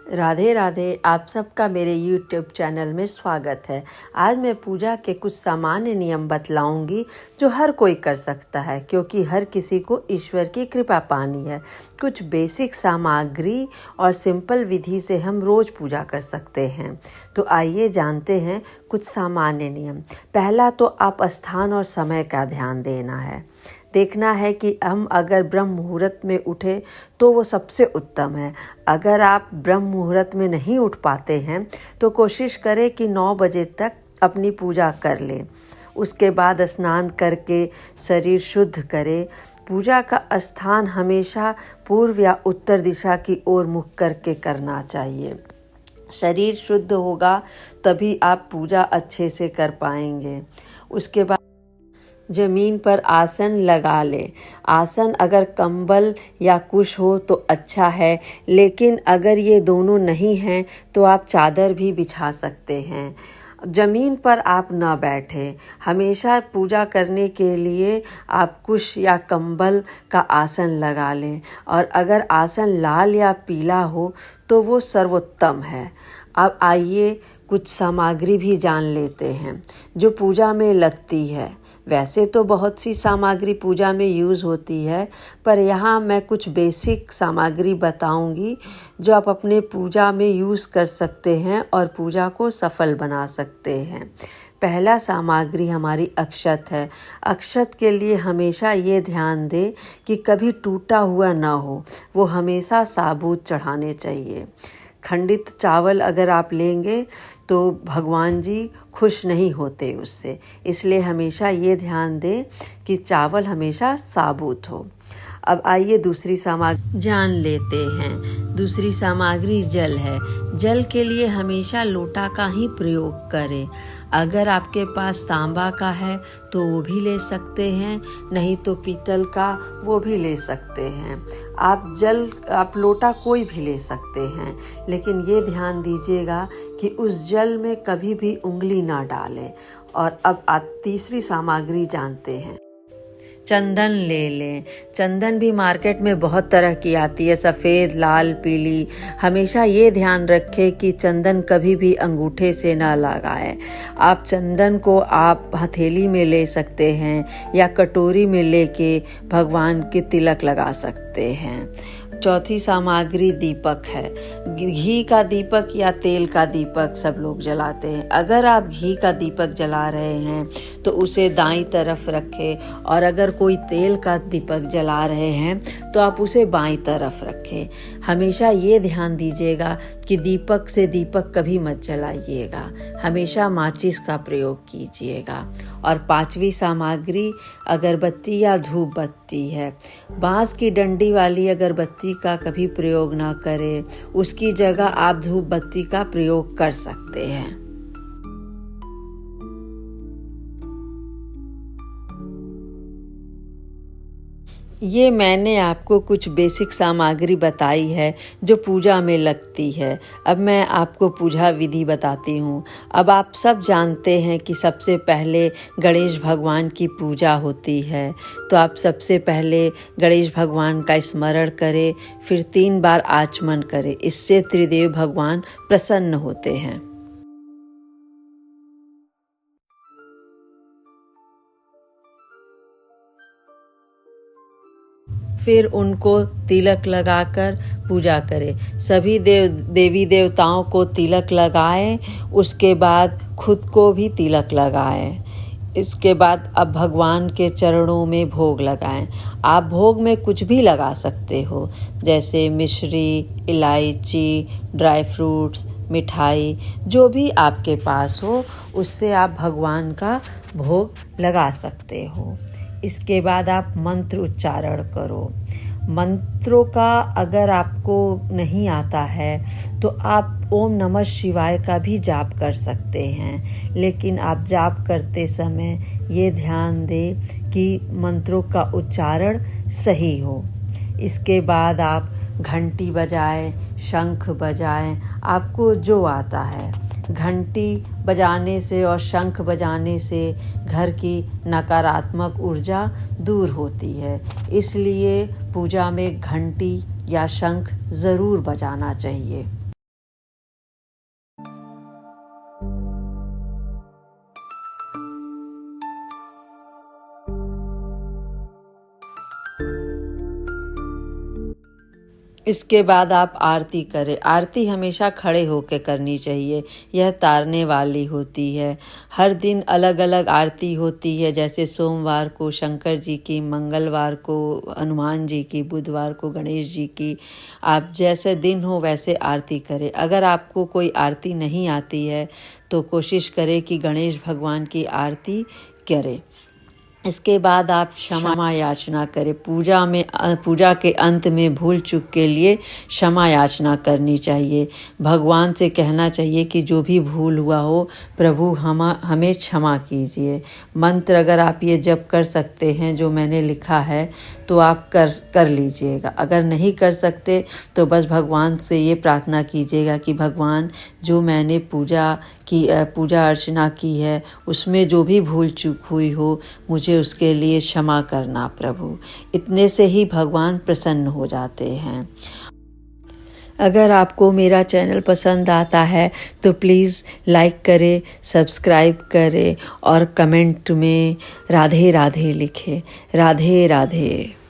राधे राधे। आप सबका मेरे YouTube चैनल में स्वागत है। आज मैं पूजा के कुछ सामान्य नियम बतलाऊंगी जो हर कोई कर सकता है, क्योंकि हर किसी को ईश्वर की कृपा पानी है। कुछ बेसिक सामग्री और सिंपल विधि से हम रोज़ पूजा कर सकते हैं। तो आइए जानते हैं कुछ सामान्य नियम। पहला तो आप स्थान और समय का ध्यान देना है। देखना है कि हम अगर ब्रह्म मुहूर्त में उठे तो वो सबसे उत्तम है। अगर आप ब्रह्म मुहूर्त में नहीं उठ पाते हैं तो कोशिश करें कि 9 बजे तक अपनी पूजा कर लें। उसके बाद स्नान करके शरीर शुद्ध करें। पूजा का स्थान हमेशा पूर्व या उत्तर दिशा की ओर मुख करके करना चाहिए। शरीर शुद्ध होगा तभी आप पूजा अच्छे से कर पाएंगे। उसके बाद जमीन पर आसन लगा लें। आसन अगर कंबल या कुश हो तो अच्छा है, लेकिन अगर ये दोनों नहीं हैं तो आप चादर भी बिछा सकते हैं। ज़मीन पर आप ना बैठें। हमेशा पूजा करने के लिए आप कुश या कंबल का आसन लगा लें, और अगर आसन लाल या पीला हो तो वो सर्वोत्तम है। अब आइए कुछ सामग्री भी जान लेते हैं जो पूजा में लगती है। वैसे तो बहुत सी सामग्री पूजा में यूज़ होती है, पर यहाँ मैं कुछ बेसिक सामग्री बताऊंगी जो आप अपने पूजा में यूज़ कर सकते हैं और पूजा को सफल बना सकते हैं। पहला सामग्री हमारी अक्षत है। अक्षत के लिए हमेशा ये ध्यान दें कि कभी टूटा हुआ ना हो, वो हमेशा साबुत चढ़ाने चाहिए। खंडित चावल अगर आप लेंगे तो भगवान जी खुश नहीं होते उससे, इसलिए हमेशा ये ध्यान दें कि चावल हमेशा साबुत हो। अब आइए दूसरी सामग्री जान लेते हैं। दूसरी सामग्री जल है। जल के लिए हमेशा लोटा का ही प्रयोग करें। अगर आपके पास तांबा का है तो वो भी ले सकते हैं, नहीं तो पीतल का वो भी ले सकते हैं। आप लोटा कोई भी ले सकते हैं, लेकिन ये ध्यान दीजिएगा कि उस जल में कभी भी उंगली ना डालें। और अब आप तीसरी सामग्री जानते हैं। चंदन ले लें। चंदन भी मार्केट में बहुत तरह की आती है, सफ़ेद, लाल, पीली। हमेशा ये ध्यान रखें कि चंदन कभी भी अंगूठे से ना लगाएं। आप चंदन को आप हथेली में ले सकते हैं या कटोरी में लेके भगवान के तिलक लगा सकते हैं। चौथी सामग्री दीपक है। घी का दीपक या तेल का दीपक सब लोग जलाते हैं। अगर आप घी का दीपक जला रहे हैं तो उसे दाईं तरफ रखें, और अगर कोई तेल का दीपक जला रहे हैं तो आप उसे बाईं तरफ रखें। हमेशा ये ध्यान दीजिएगा कि दीपक से दीपक कभी मत जलाइएगा। हमेशा माचिस का प्रयोग कीजिएगा। और पांचवी सामग्री अगरबत्ती या धूप बत्ती है। बांस की डंडी वाली अगरबत्ती का कभी प्रयोग ना करें, उसकी जगह आप धूप बत्ती का प्रयोग कर सकते हैं। ये मैंने आपको कुछ बेसिक सामग्री बताई है जो पूजा में लगती है। अब मैं आपको पूजा विधि बताती हूँ। अब आप सब जानते हैं कि सबसे पहले गणेश भगवान की पूजा होती है, तो आप सबसे पहले गणेश भगवान का स्मरण करें, फिर 3 बार आचमन करें। इससे त्रिदेव भगवान प्रसन्न होते हैं। फिर उनको तिलक लगाकर पूजा करें। सभी देवी देवताओं को तिलक लगाएं, उसके बाद खुद को भी तिलक लगाएं। इसके बाद अब भगवान के चरणों में भोग लगाएं। आप भोग में कुछ भी लगा सकते हो, जैसे मिश्री, इलायची, ड्राई फ्रूट्स, मिठाई, जो भी आपके पास हो उससे आप भगवान का भोग लगा सकते हो। इसके बाद आप मंत्र उच्चारण करो। मंत्रों का अगर आपको नहीं आता है तो आप ओम नमः शिवाय का भी जाप कर सकते हैं, लेकिन आप जाप करते समय ये ध्यान दें कि मंत्रों का उच्चारण सही हो। इसके बाद आप घंटी बजाएं, शंख बजाएं, आपको जो आता है। घंटी बजाने से और शंख बजाने से घर की नकारात्मक ऊर्जा दूर होती है, इसलिए पूजा में घंटी या शंख ज़रूर बजाना चाहिए। इसके बाद आप आरती करें। आरती हमेशा खड़े होकर करनी चाहिए, यह तारने वाली होती है। हर दिन अलग अलग आरती होती है, जैसे सोमवार को शंकर जी की, मंगलवार को हनुमान जी की, बुधवार को गणेश जी की। आप जैसे दिन हो वैसे आरती करें। अगर आपको कोई आरती नहीं आती है तो कोशिश करें कि गणेश भगवान की आरती करें। इसके बाद आप क्षमा याचना करें। पूजा के अंत में भूल चूक के लिए क्षमा याचना करनी चाहिए। भगवान से कहना चाहिए कि जो भी भूल हुआ हो प्रभु हमें क्षमा कीजिए। मंत्र अगर आप ये जप कर सकते हैं जो मैंने लिखा है तो आप कर लीजिएगा। अगर नहीं कर सकते तो बस भगवान से ये प्रार्थना कीजिएगा कि भगवान जो मैंने पूजा अर्चना की है उसमें जो भी भूल चूक हुई हो मुझे उसके लिए क्षमा करना प्रभु। इतने से ही भगवान प्रसन्न हो जाते हैं। अगर आपको मेरा चैनल पसंद आता है तो प्लीज़ लाइक करें, सब्सक्राइब करें और कमेंट में राधे राधे लिखें। राधे राधे।